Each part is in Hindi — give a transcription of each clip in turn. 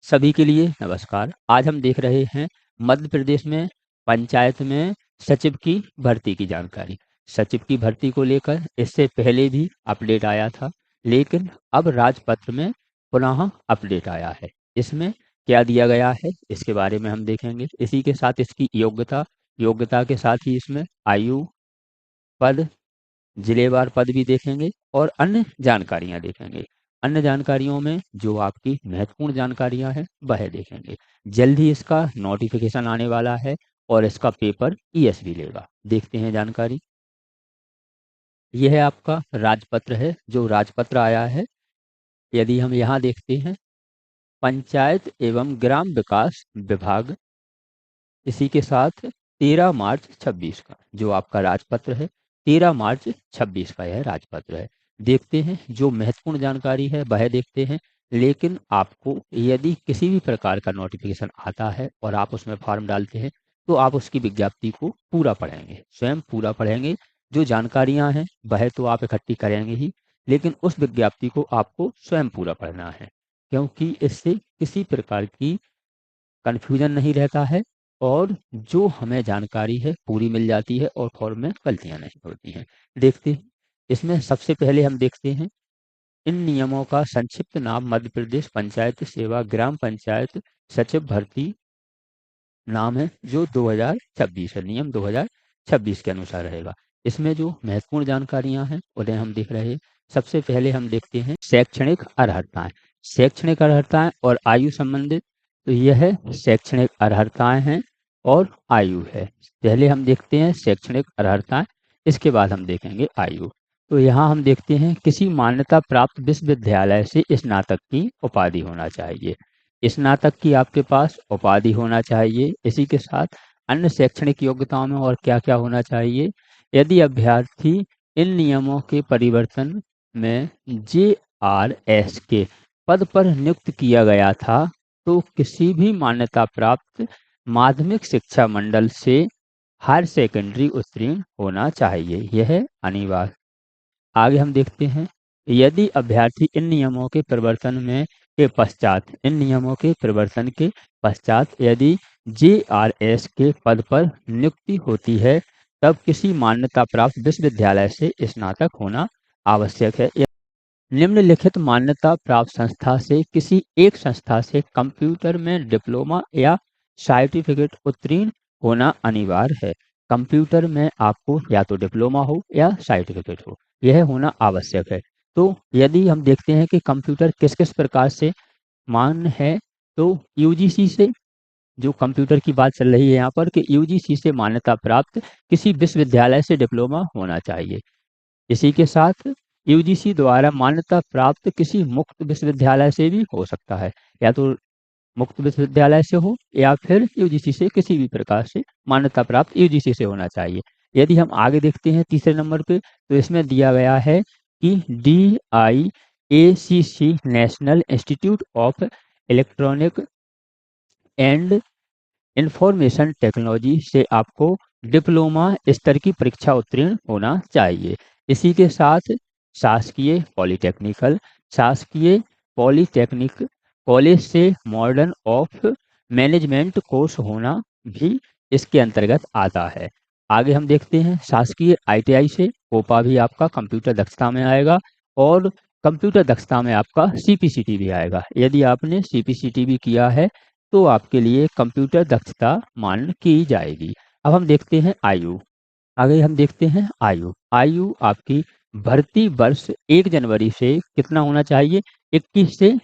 सभी के लिए नमस्कार। आज हम देख रहे हैं मध्य प्रदेश में पंचायत में सचिव की भर्ती की जानकारी। सचिव की भर्ती को लेकर इससे पहले भी अपडेट आया था, लेकिन अब राजपत्र में पुनः अपडेट आया है। इसमें क्या दिया गया है इसके बारे में हम देखेंगे। इसी के साथ इसकी योग्यता के साथ ही इसमें आयु, पद, जिलेवार पद भी देखेंगे और अन्य जानकारियां देखेंगे। अन्य जानकारियों में जो आपकी महत्वपूर्ण जानकारियां हैं वह देखेंगे। जल्द ही इसका नोटिफिकेशन आने वाला है और इसका पेपर ईएसबी लेगा। देखते हैं जानकारी। यह आपका राजपत्र है, जो राजपत्र आया है। यदि हम यहाँ देखते हैं, पंचायत एवं ग्राम विकास विभाग, इसी के साथ 13 मार्च 26 का जो आपका राजपत्र है, 13 मार्च 26 का यह राजपत्र है। देखते हैं जो महत्वपूर्ण जानकारी है वह देखते हैं। लेकिन आपको यदि किसी भी प्रकार का नोटिफिकेशन आता है और आप उसमें फॉर्म डालते हैं, तो आप उसकी विज्ञप्ति को पूरा पढ़ेंगे, स्वयं पूरा पढ़ेंगे। जो जानकारियां हैं वह तो आप इकट्ठी करेंगे ही, लेकिन उस विज्ञप्ति को आपको स्वयं पूरा पढ़ना है, क्योंकि इससे किसी प्रकार की कन्फ्यूजन नहीं रहता है और जो हमें जानकारी है पूरी मिल जाती है और फॉर्म में गलतियां नहीं होती हैं। देखते हैं, इसमें सबसे पहले हम देखते हैं इन नियमों का संक्षिप्त नाम मध्य प्रदेश पंचायत सेवा ग्राम पंचायत सचिव भर्ती नाम है, जो 2026 है, नियम 2026 के अनुसार रहेगा। इसमें जो महत्वपूर्ण जानकारियां हैं उन्हें हम देख रहे हैं। सबसे पहले हम देखते हैं शैक्षणिक अर्हताएं। शैक्षणिक अर्हताएं और आयु संबंधित, तो यह शैक्षणिक अर्हताएं हैं और आयु है। पहले हम देखते हैं शैक्षणिक अर्हताएं, इसके बाद हम देखेंगे आयु। तो यहाँ हम देखते हैं किसी मान्यता प्राप्त विश्वविद्यालय से स्नातक की उपाधि होना चाहिए। स्नातक की आपके पास उपाधि होना चाहिए। इसी के साथ अन्य शैक्षणिक योग्यताओं में और क्या क्या होना चाहिए। यदि अभ्यर्थी इन नियमों के परिवर्तन में JRS के पद पर नियुक्त किया गया था, तो किसी भी मान्यता प्राप्त माध्यमिक शिक्षा मंडल से हायर सेकेंडरी उत्तीर्ण होना चाहिए, यह अनिवार्य। आगे हम देखते हैं, यदि अभ्यर्थी इन नियमों के परिवर्तन के पश्चात यदि JRS के पद पर नियुक्ति होती है, तब किसी मान्यता प्राप्त विश्वविद्यालय से स्नातक होना आवश्यक है। निम्नलिखित मान्यता प्राप्त संस्था से किसी एक संस्था से कंप्यूटर में डिप्लोमा या सर्टिफिकेट उत्तीर्ण होना अनिवार्य है। कंप्यूटर में आपको या तो डिप्लोमा हो या सर्टिफिकेट हो, यह होना आवश्यक है। तो यदि हम देखते हैं कि कंप्यूटर किस किस प्रकार से मान्य है, तो यूजीसी से, जो कंप्यूटर की बात चल रही है यहाँ पर, कि यूजीसी से मान्यता प्राप्त किसी विश्वविद्यालय से डिप्लोमा होना चाहिए। इसी के साथ यूजीसी द्वारा मान्यता प्राप्त किसी मुक्त विश्वविद्यालय से भी हो सकता है, या तो मुक्त विश्वविद्यालय से हो या फिर यूजीसी से, किसी भी प्रकार से मान्यता प्राप्त यूजीसी से होना चाहिए। यदि हम आगे देखते हैं तीसरे नंबर पे, तो इसमें दिया गया है कि DIACC national institute of electronic and information technology से आपको डिप्लोमा स्तर की परीक्षा उत्तीर्ण होना चाहिए। इसी के साथ शासकीय पॉलिटेक्निक कॉलेज से मॉडर्न ऑफ मैनेजमेंट कोर्स होना भी इसके अंतर्गत आता है। आगे हम देखते हैं शासकीय ITI से कोपा भी आपका कंप्यूटर दक्षता में आएगा और कंप्यूटर दक्षता में आपका CPCT भी आएगा। यदि आपने CPCT भी किया है तो आपके लिए कंप्यूटर दक्षता मान्य की जाएगी। अब हम देखते हैं आयु। आगे हम देखते हैं आयु आपकी भर्ती वर्ष 1 जनवरी से कितना होना चाहिए, 21 से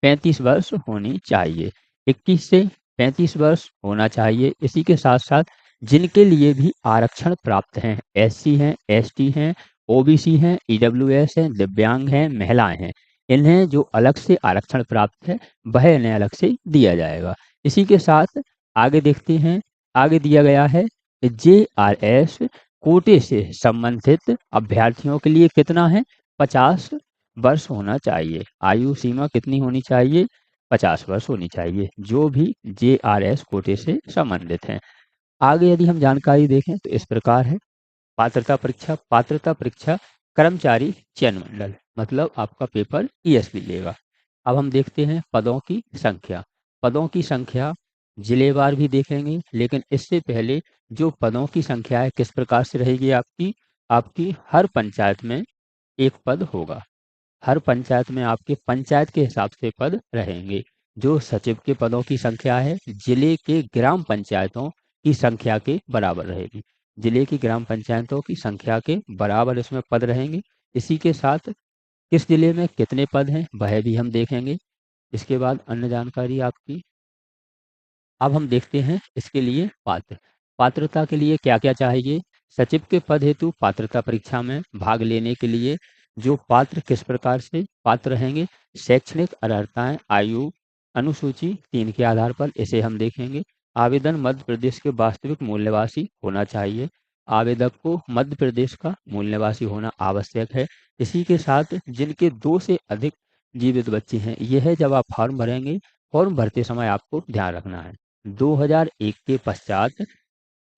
35 वर्ष होनी चाहिए। 21 से 35 वर्ष होना चाहिए। इसी के साथ साथ जिनके लिए भी आरक्षण प्राप्त हैं, SC हैं, ST हैं, OBC हैं, EWS हैं, दिव्यांग हैं, महिलाएं हैं, इन्हें जो अलग से आरक्षण प्राप्त है वह इन्हें अलग से दिया जाएगा। इसी के साथ आगे देखते हैं, आगे दिया गया है JRS कोटे से संबंधित अभ्यर्थियों के लिए कितना है, 50 वर्ष होना चाहिए। आयु सीमा कितनी होनी चाहिए, 50 वर्ष होनी चाहिए, जो भी JRS कोटे से संबंधित हैं। आगे यदि हम जानकारी देखें तो इस प्रकार है। पात्रता परीक्षा कर्मचारी चयन मंडल, मतलब आपका पेपर ESB लेगा। अब हम देखते हैं पदों की संख्या। पदों की संख्या जिलेवार भी देखेंगे, लेकिन इससे पहले जो पदों की संख्या है किस प्रकार से रहेगी आपकी, आपकी हर पंचायत में एक पद होगा। हर पंचायत में आपके पंचायत के हिसाब से पद रहेंगे। जो सचिव के पदों की संख्या है जिले के ग्राम पंचायतों की संख्या के बराबर रहेगी। जिले की ग्राम पंचायतों की संख्या के बराबर इसमें पद रहेंगे। इसी के साथ किस जिले में कितने पद हैं वह भी हम देखेंगे। इसके बाद अन्य जानकारी आपकी। अब हम देखते हैं इसके लिए पात्रता के लिए क्या क्या चाहिए। सचिव के पद हेतु पात्रता परीक्षा में भाग लेने के लिए जो पात्र किस प्रकार से पात्र रहेंगे। शैक्षणिक अर्हताएं, आयु, अनुसूची 3 के आधार पर इसे हम देखेंगे। आवेदन मध्य प्रदेश के वास्तविक मूल निवासी होना चाहिए। आवेदक को मध्य प्रदेश का मूल निवासी होना आवश्यक है। इसी के साथ जिनके 2 से अधिक जीवित बच्चे हैं, यह जब आप फॉर्म भरेंगे, फॉर्म भरते समय आपको ध्यान रखना है 2001 के पश्चात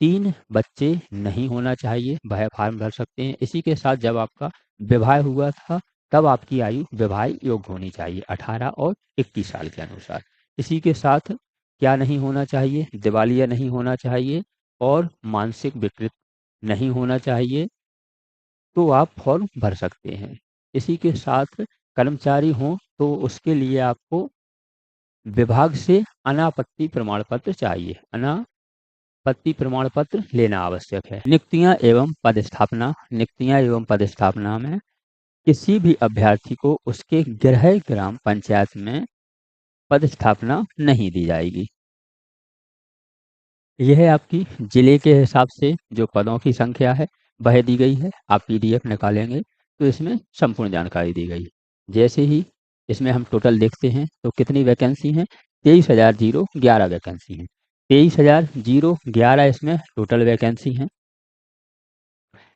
3 बच्चे नहीं होना चाहिए, वह फॉर्म भर सकते हैं। इसी के साथ जब आपका विवाह हुआ था तब आपकी आयु विवाह योग्य होनी चाहिए 18 और 21 साल के अनुसार। इसी के साथ क्या नहीं होना चाहिए, दिवालिया नहीं होना चाहिए और मानसिक विकृत नहीं होना चाहिए, तो आप फॉर्म भर सकते हैं। इसी के साथ कर्मचारी हों तो उसके लिए आपको विभाग से अनापत्ति प्रमाण पत्र चाहिए। अनापत्ति प्रमाण पत्र लेना आवश्यक है। नियुक्तियां एवं पदस्थापना। नियुक्तियां एवं पदस्थापना में किसी भी अभ्यर्थी को उसके गृह ग्राम पंचायत में पदस्थापना नहीं दी जाएगी। यह आपकी जिले के हिसाब से जो पदों की संख्या है वह दी गई है। आप पीडीएफ निकालेंगे तो इसमें संपूर्ण जानकारी दी गई। जैसे ही इसमें हम टोटल देखते हैं तो कितनी वैकेंसी हैं, 23,011 वैकेंसी हैं। 23,011 इसमें टोटल वैकेंसी हैं।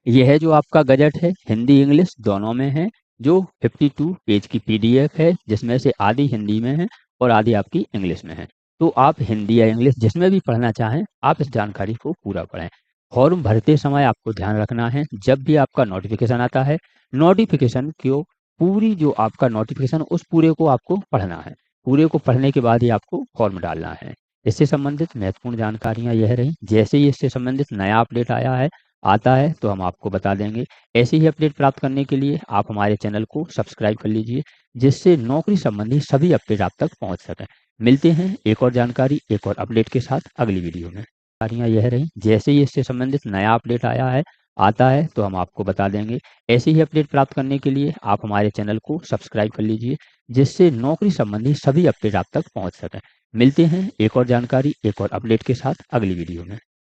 यह जो आपका गजट है हिंदी इंग्लिश दोनों में है। जो 52 पेज की पीडीएफ है जिसमें से आधी हिंदी में है और आधी आपकी इंग्लिश में है। तो आप हिंदी या इंग्लिश जिसमें भी पढ़ना चाहें आप इस जानकारी को पूरा पढ़ें। फॉर्म भरते समय आपको ध्यान रखना है जब भी आपका नोटिफिकेशन आता है, नोटिफिकेशन को पूरी जो आपका नोटिफिकेशन उस पूरे को आपको पढ़ना है। पूरे को पढ़ने के बाद ही आपको फॉर्म डालना है। इससे संबंधित महत्वपूर्ण जानकारियां यह रही। जैसे ही इससे संबंधित नया अपडेट आता है तो हम आपको बता देंगे। ऐसे ही अपडेट प्राप्त करने के लिए आप हमारे चैनल को सब्सक्राइब कर लीजिए, जिससे नौकरी संबंधी सभी अपडेट आप तक पहुंच सकें। मिलते हैं एक और जानकारी एक और अपडेट के साथ अगली वीडियो में। जानकारियाँ यह रही। जैसे ही इससे संबंधित नया अपडेट आता है तो हम आपको बता देंगे। ऐसे ही अपडेट प्राप्त करने के लिए आप हमारे चैनल को सब्सक्राइब कर लीजिए, जिससे नौकरी संबंधी सभी अपडेट आप तक पहुंच सकें। मिलते हैं एक और जानकारी एक और अपडेट के साथ अगली वीडियो में।